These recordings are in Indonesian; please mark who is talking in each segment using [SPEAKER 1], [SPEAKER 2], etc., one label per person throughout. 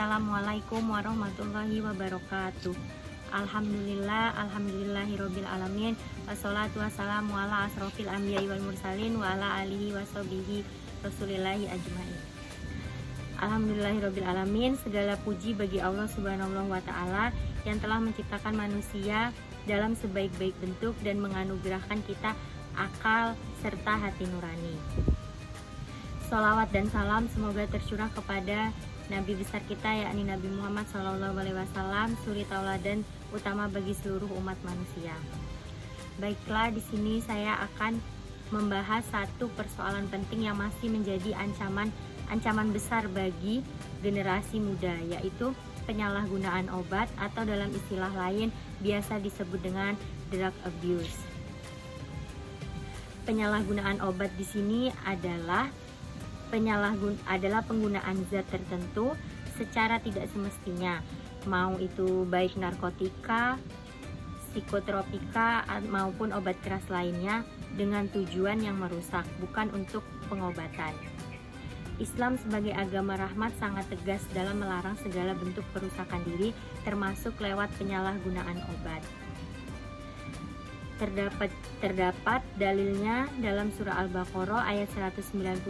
[SPEAKER 1] Assalamualaikum warahmatullahi wabarakatuh. Alhamdulillahirabbil alamin. Wassalatu wassalamu ala asrofil anbiya'i wal mursalin wa ala alihi washabihi rasulillahi ajmain. Alhamdulillahirabbil alamin. Segala puji bagi Allah Subhanahu wa taala yang telah menciptakan manusia dalam sebaik-baik bentuk dan menganugerahkan kita akal serta hati nurani. Sholawat dan salam semoga tercurah kepada Nabi besar kita yakni Nabi Muhammad SAW, suri tauladan utama bagi seluruh umat manusia. Baiklah, di sini saya akan membahas satu persoalan penting yang masih menjadi ancaman besar bagi generasi muda, yaitu penyalahgunaan obat atau dalam istilah lain biasa disebut dengan drug abuse. Penyalahgunaan obat di sini adalah penggunaan zat tertentu secara tidak semestinya, mau itu baik narkotika, psikotropika maupun obat keras lainnya dengan tujuan yang merusak, bukan untuk pengobatan. Islam sebagai agama rahmat sangat tegas dalam melarang segala bentuk perusakan diri, termasuk lewat penyalahgunaan obat. Terdapat dalilnya dalam surah Al-Baqarah ayat 195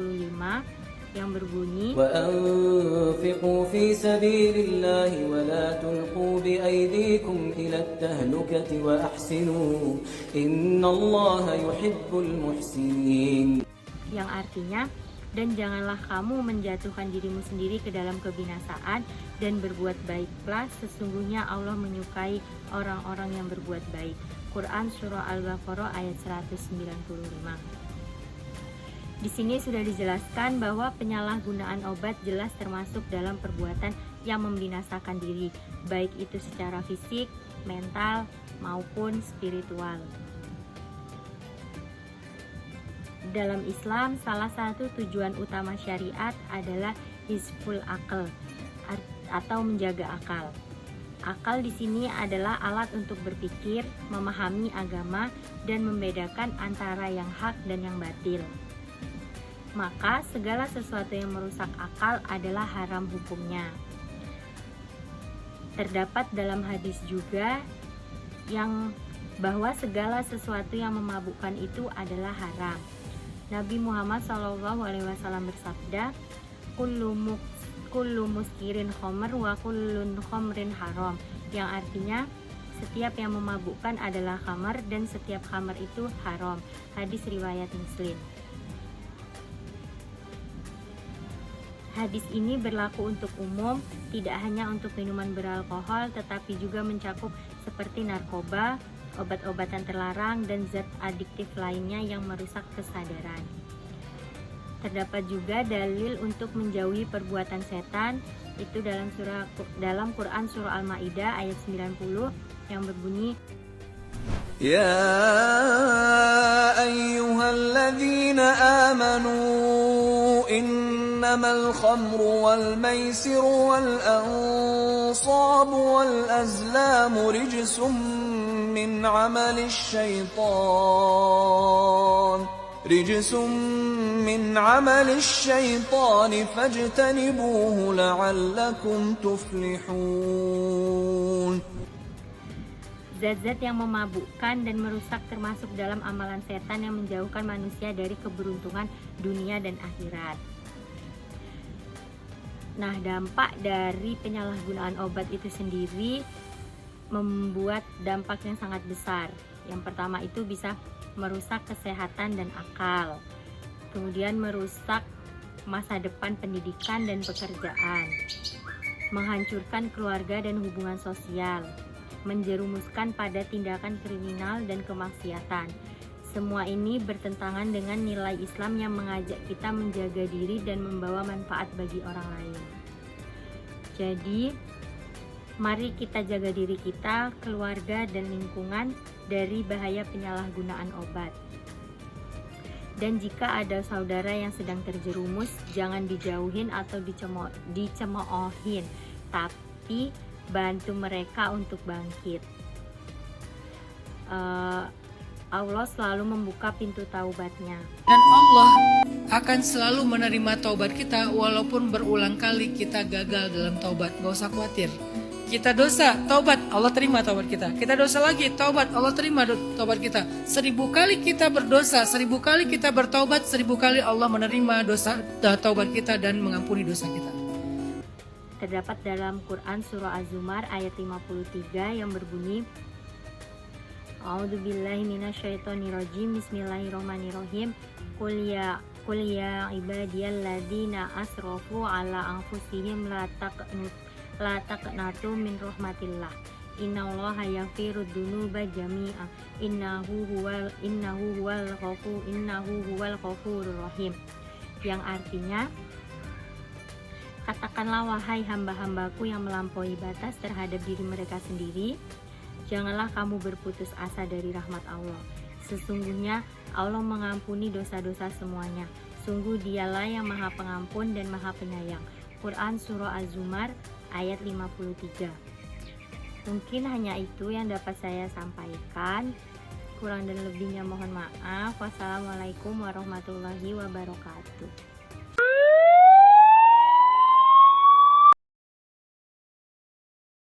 [SPEAKER 1] yang berbunyi,
[SPEAKER 2] وَأَنفِقُوا فِي سَبِيلِ اللَّهِ وَلَا تُلْقُوا بِأَيْدِيكُمْ إِلَى التَّهْلُكَةِ وَأَحْسِنُوا إِنَّ اللَّهَ يُحِبُّ الْمُحْسِنِينَ,
[SPEAKER 1] yang artinya, dan janganlah kamu menjatuhkan dirimu sendiri ke dalam kebinasaan dan berbuat baiklah, sesungguhnya Allah menyukai orang-orang yang berbuat baik. Quran surah Al-Baqarah ayat 195. Di sini sudah dijelaskan bahwa penyalahgunaan obat jelas termasuk dalam perbuatan yang membinasakan diri, baik itu secara fisik, mental, maupun spiritual. Dalam Islam, salah satu tujuan utama syariat adalah hifdzul aql atau menjaga akal. Akal di sini adalah alat untuk berpikir, memahami agama, dan membedakan antara yang hak dan yang batil. Maka segala sesuatu yang merusak akal adalah haram hukumnya. Terdapat dalam hadis juga yang bahwa segala sesuatu yang memabukkan itu adalah haram. Nabi Muhammad SAW bersabda, kullu muskirin khomer wa kullun khomrin haram, yang artinya setiap yang memabukkan adalah khamar dan setiap khamar itu haram. Hadis riwayat Muslim. Hadis ini berlaku untuk umum, tidak hanya untuk minuman beralkohol, tetapi juga mencakup seperti narkoba, obat-obatan terlarang, dan zat adiktif lainnya yang merusak kesadaran. Terdapat juga dalil untuk menjauhi perbuatan setan, itu dalam Quran surah Al-Maidah ayat 90 yang berbunyi,
[SPEAKER 3] يا أيها الذين آمنوا إنما الخمر والميسر والأنصاب والأزلام رجس من عمل الشيطان فاجتنبوه لعلكم تفلحون.
[SPEAKER 1] Zat-zat yang memabukkan dan merusak termasuk dalam amalan setan yang menjauhkan manusia dari keberuntungan dunia dan akhirat. Nah, dampak dari penyalahgunaan obat itu sendiri membuat dampak yang sangat besar. Yang pertama itu bisa merusak kesehatan dan akal. Kemudian merusak masa depan pendidikan dan pekerjaan. Menghancurkan keluarga dan hubungan sosial. Menjerumuskan pada tindakan kriminal dan kemaksiatan. Semua ini bertentangan dengan nilai Islam yang mengajak kita menjaga diri dan membawa manfaat bagi orang lain. Jadi, mari kita jaga diri kita, keluarga, dan lingkungan dari bahaya penyalahgunaan obat. Dan jika ada saudara yang sedang terjerumus, jangan dijauhin atau dicemoohin, tapi bantu mereka untuk bangkit. Allah selalu membuka pintu taubatnya.
[SPEAKER 4] Dan Allah akan selalu menerima taubat kita walaupun berulang kali kita gagal dalam taubat. Gak usah khawatir. Kita dosa, taubat, Allah terima taubat kita. Kita dosa lagi, taubat, Allah terima taubat kita. 1000 kali kita berdosa, 1000 kali kita bertaubat, 1000 kali Allah menerima dosa taubat kita dan mengampuni dosa kita.
[SPEAKER 1] Terdapat dalam Quran surah Az-Zumar ayat 53 yang berbunyi, A'udzubillahi minasyaitonirrajim. Bismillahirrahmanirrahim. Qul ya ibadiyalladzina asrafu ala anfusihim la taqnatu min rahmatillah. Innallaha yaghfiru dzunuba jami'a. Innahu huwal ghafurur rahim. Yang artinya, katakanlah wahai hamba-hambaku yang melampaui batas terhadap diri mereka sendiri, janganlah kamu berputus asa dari rahmat Allah. Sesungguhnya Allah mengampuni dosa-dosa semuanya. Sungguh Dialah yang Maha Pengampun dan Maha Penyayang. Quran Surah Az-Zumar ayat 53. Mungkin hanya itu yang dapat saya sampaikan. Kurang dan lebihnya mohon maaf. Wassalamualaikum warahmatullahi wabarakatuh.